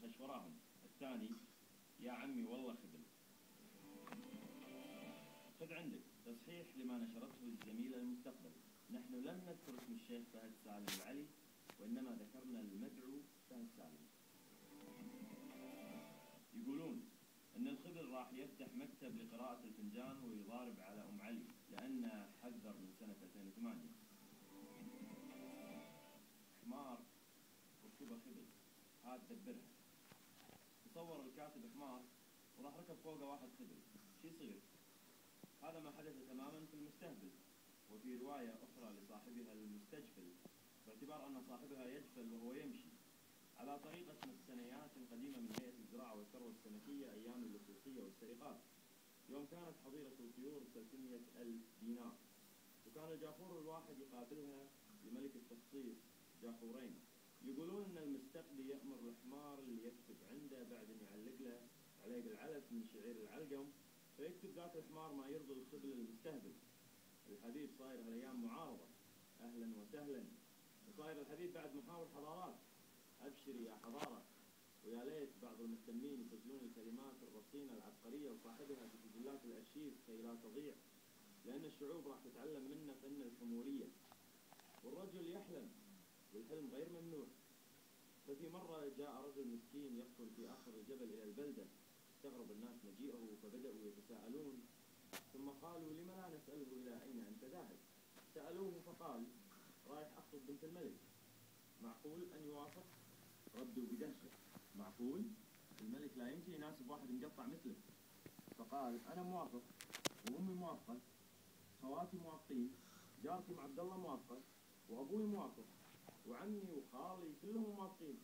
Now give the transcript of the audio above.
خش وراهم. الثاني: يا عمي والله خذل. خذ عندك تصحيح لما نشرته الزميلة المستقبل. نحن لم نذكر اسم الشيخ فهد سالم العلي، وإنما ذكرنا المدعو فهد سالم. يقولون أن الخضر راح يفتح مكتب لقراءة الفنجان ويضارب على أم علي لأنه حذر من سنة 2008. حمار ركبه خضر، هاد دبرها. تصور الكاتب حمار وراح ركب فوقه واحد خضر، شي يصير؟ هذا ما حدث تماما في المستهبل. وفي رواية أخرى لصاحبها المستجفل، باعتبار أن صاحبها يجفل وهو يمشي، على طريقة مستنيات قديمة من هيئة الزراعة والثروة السمكية أيام اللصوصية والسرقات، يوم كانت حظيرة الطيور 300,000 دينار، وكان الجاخور الواحد يقابلها لملك التخصيص جاخورين. يقولون أن المستقبي يأمر الحمار اللي يكتب عنده بعد أن يعلق له عليه العلف من شعير العلقم، فيكتب ذاك الحمار ما يرضي الخبل المستهبل. الحبيب صاير هالايام معارضة، أهلا وسهلا. وصاير الحبيب بعد محاور حضارات. أبشري يا حضارة. ويا ليت بعض المهتمين يسجلون الكلمات الرصينة العبقرية وصاحبها في سجلات الأرشيف كي لا تضيع، لأن الشعوب راح تتعلم منا فن الحمورية. والرجل يحلم، والحلم غير ممنوع. ففي مرة جاء رجل مسكين يقطن في آخر الجبل إلى البلدة، استغرب الناس مجيئه فبدأوا يتساءلون، ثم قالوا: لم لا نسأله إلى أين أنت ذاهب؟ سألوه فقال: رايح أخطب بنت الملك. معقول أن يوافق؟ ردوا بدهشة: معقول؟ الملك لا يمكن يناسب واحد مقطع مثلك. فقال: أنا موافق، وأمي موافقة، خواتي موافقين، جارتي مع عبد الله موافقة، وأبوي موافق، وعمي وخالي كلهم موافقين.